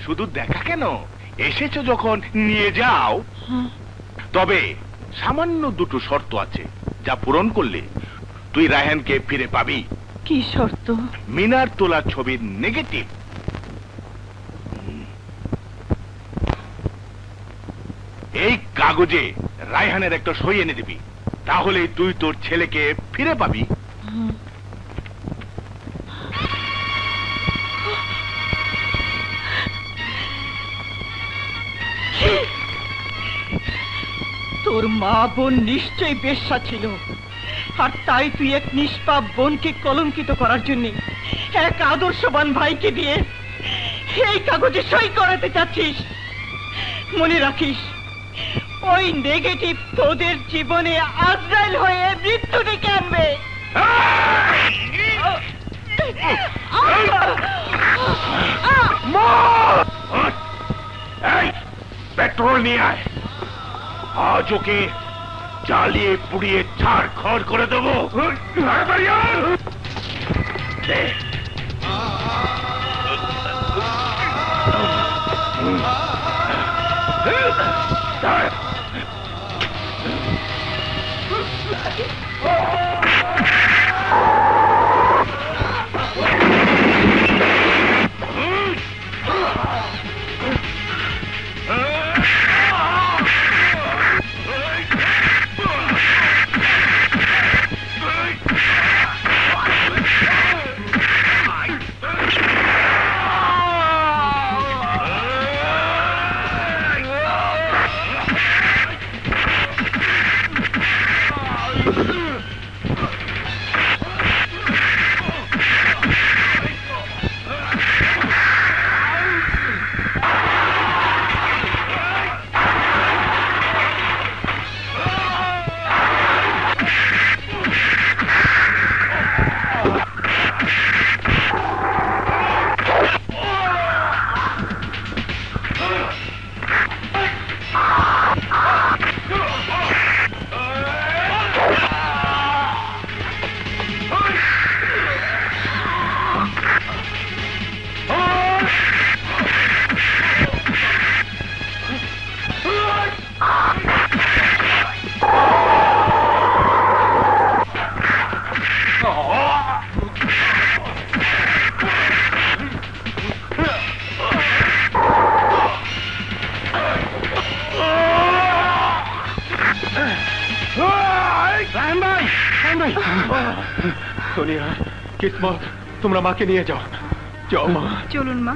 শুধু দেখা কেন, এসেছো যখন নিয়ে যাও। তবে সামান্য দুটো শর্ত আছে, যা পূরণ করলে তুই রায়হানকে ফিরে পাবি। কি শর্ত? মিনার তোলা ছবির নেগেটিভ। এই কাগজে রায়হানের একটা সই এনে দিবি, তাহলে তুই তোর ছেলেকে ফিরে পাবি। তোর মা বোন নিশ্চয়ই বেশ্যা ছিল, আর তাই তুই এক নিষ্পাপ বোনকে কলঙ্কিত করার জন্য এক আদর্শবান ভাইকে দিয়ে এই কাগজে সই করাতে চাচ্ছিস। মনে রাখিস, ওই নেগেটিভ তোদের জীবনে আজরাইল হয়ে মৃত্যু ডেকে আনবে। পেট্রোল নিয়ে আয়, আজ ওকে জ্বালিয়ে পুড়িয়ে ছাড়খড় করে দেবো। সোনিয়া, কিসমত, তোমরা মাকে নিয়ে যাও। যাও মা। চলুন মা।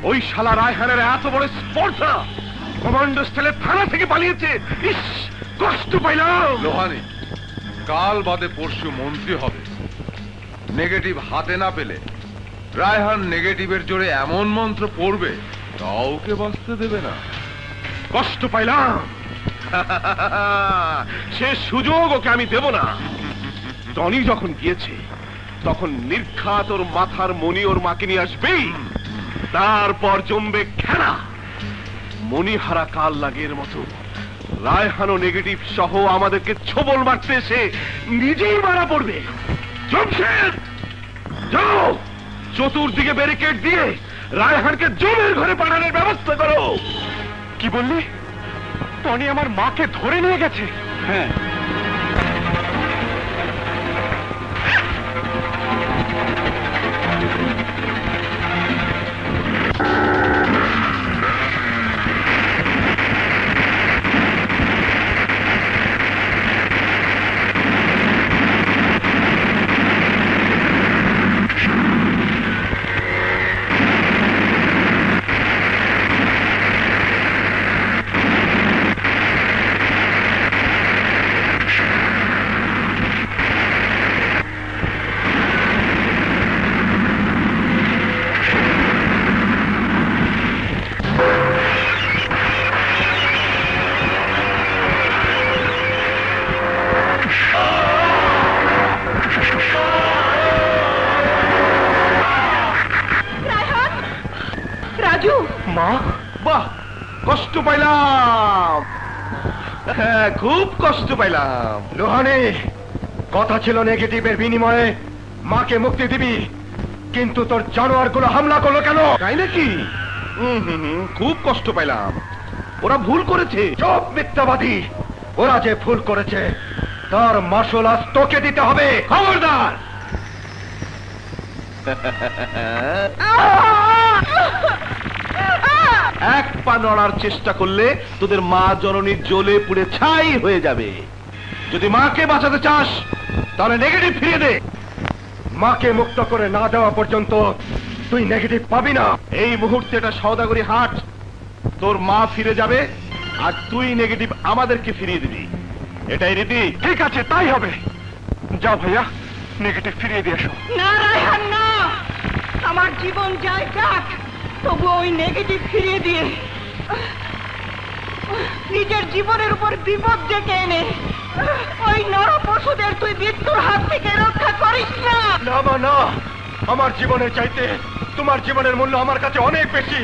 ওই শালা রায়হানের এত বড় স্পর্ধা, কমান্ডো স্টাইলে থানা থেকে পালিয়েছে। ইস, কষ্ট পাইলাম। লোহানি, কাল বাদে পরশু মন্ত্রী হবে। নেগেটিভ হাতে না পেলে রায়হান নেগেটিভের জোরে এমন মন্ত্র পড়বে কাউকে বাঁচতে দেবে না। কষ্ট পাইলাম, সে সুযোগ ওকে আমি দেব না। টনি যখন গিয়েছে, তখন নির্ঘাত ওর মাথার মণি ওর মাকে নিয়ে আসবেই। তারপর জমবে খেলা। মণিহারা কাল লাগের মতো রায়হান ও নেগেটিভ সহ আমাদেরকে ছোবল মারতে এসে নিজেই মারা পড়বে। জমশেদ, যাও, চতুর্দিকে ব্যারিকেড দিয়ে রায়হানকে জমের ঘরে পাঠানোর ব্যবস্থা করো। কি বললি? টনি আমার মাকে ধরে নিয়ে গেছে? হ্যাঁ। মা, বাহ, কষ্ট পাইলাম। হ্যাঁ, খুব কষ্ট পাইলাম। লোহানি, কথা ছিল নেগেটিভের বিনিময়ে মাকে মুক্তি দিবি, কিন্তু তোর জানোয়ারগুলো হামলা করলো কেন? তাই নাকি? খুব কষ্ট পেলাম। ওরা ভুল করেছে। চুপ মিথ্যাবাদী! ওরা যে ভুল করেছে তার মাসুল আজ তোকে দিতে হবে। খবরদার! এক পা নড়ার চেষ্টা করলে তোদের মা জননীর জ্বলে পুড়ে ছাই হয়ে যাবে। যদি মাকে বাঁচাতে চাস তাহলে নেগেটিভ ফিরিয়ে দে। মাকে মুক্ত করে না দেওয়া পর্যন্ত তুই নেগেটিভ পাবি না। এই মুহূর্তে এটা সওদাগরি হাট। তোর মা ফিরে যাবে আর তুই নেগেটিভ আমাদেরকে ফিরিয়ে দিবি। এটাই রীতি। ঠিক আছে, তাই হবে। যাও ভাইয়া, নেগেটিভ ফিরিয়ে দিয়ে এসো। না রায়হান, না। আমার জীবন যায় যাক, তবু ওই নেগেটিভ ফিরিয়ে দিয়ে নিজের জীবনের উপর বিপদ ডেকে এনে ওই নর পশুদের তুই মৃত্যুর হাত থেকে রক্ষা করিস না। না মা, না। আমার জীবনের চাইতে তোমার জীবনের মূল্য আমার কাছে অনেক বেশি।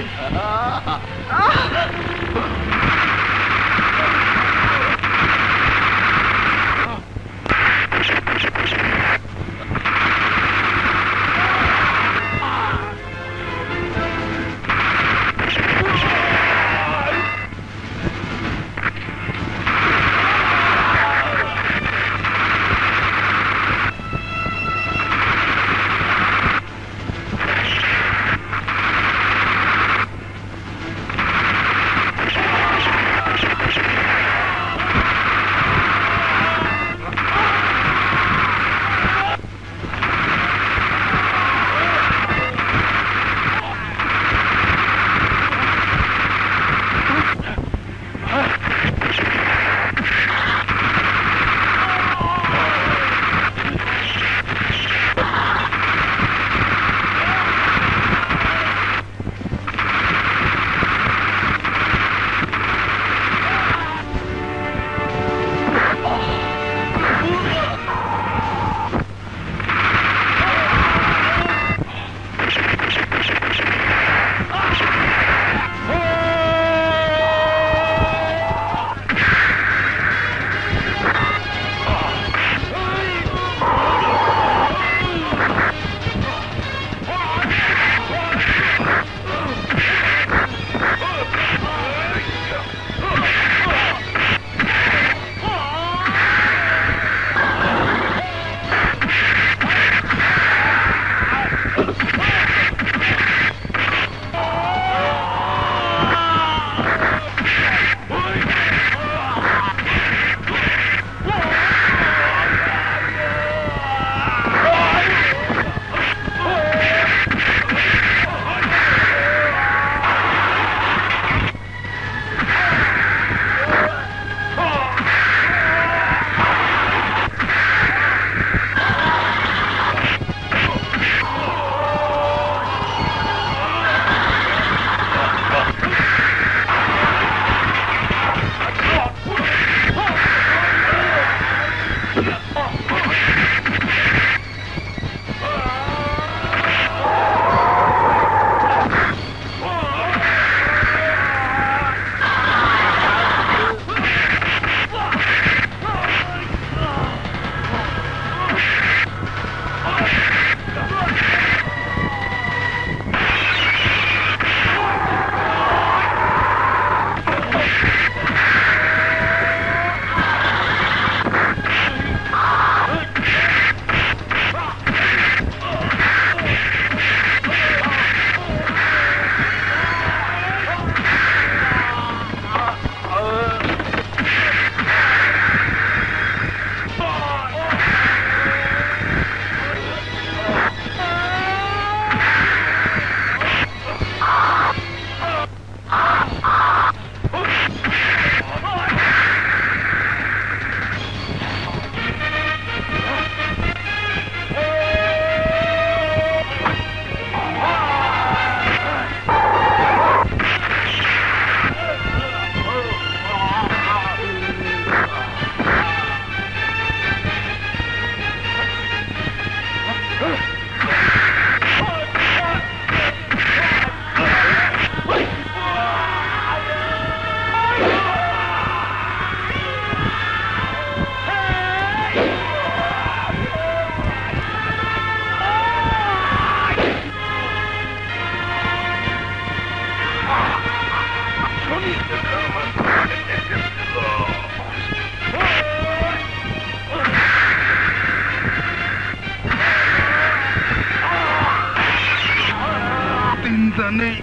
চিন্তা নেই,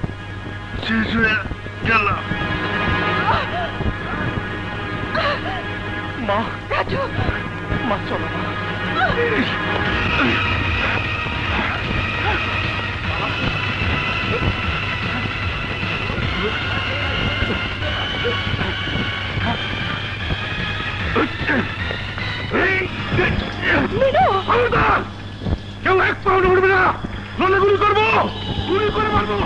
শেষ হয়ে গেল। মা, রাজু, মা চলো মা। কেউ এক পাউন্ড উঠবে না, নলে গুলি করবো, গুলি করে মারবো।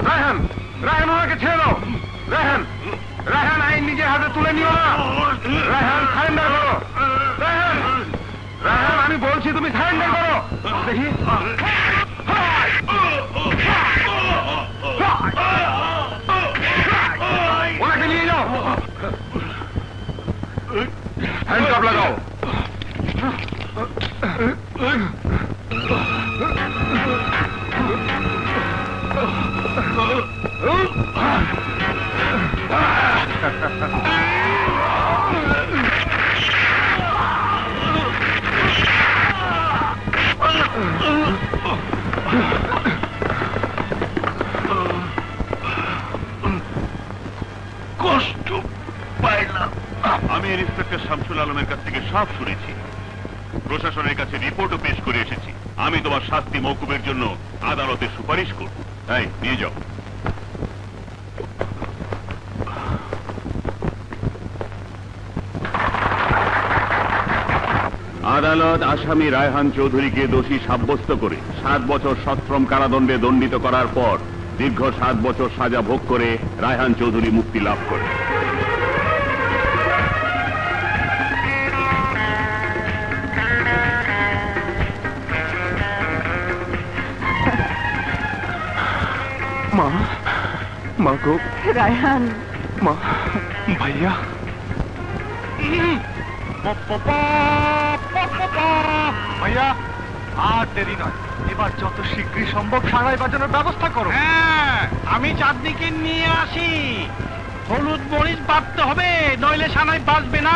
রায়হান, রায়হান ওনাকে ছেড়ে দাও। রায়হান, রায়হান আইন নিজের হাতে তুলে নিও না। রায়হান সারেন্ডার করো। রায়হান, রায়হান আমি বলছি তুমি সারেন্ডার করো। দেখি ওনাকে নিয়ে যাও। হ্যান্ডকাপ লাগাও। কষ্ট পাইলাম। আমি ইন্সপেক্টর শামসুল আলমের কাছ থেকে সব শুনেছি, প্রশাসনের কাছে রিপোর্টও পেশ করে এসেছি। আমি তোমার শাস্তি মওকুফের জন্য আদালতে সুপারিশ করব। তাই নিয়ে যাও। আদালত আসামি রায়হান চৌধুরীকে দোষী সাব্যস্ত করে 7 বছর সশ্রম কারাদণ্ডে দণ্ডিত করার পর দীর্ঘ 7 বছর সাজা ভোগ করে রায়হান চৌধুরী মুক্তি লাভ করে। মা, মা গো, রায়হান, মা, ভাইয়া। ভাইয়া আর দেরি নয়, এবার যত শীঘ্রই সম্ভব সারাই বাজানোর ব্যবস্থা করো। হ্যাঁ, আমি চাঁদনিকে নিয়ে আসি। হলুদ মরিচ বাঁধতে হবে, নইলে সানাই বাঁচবে না।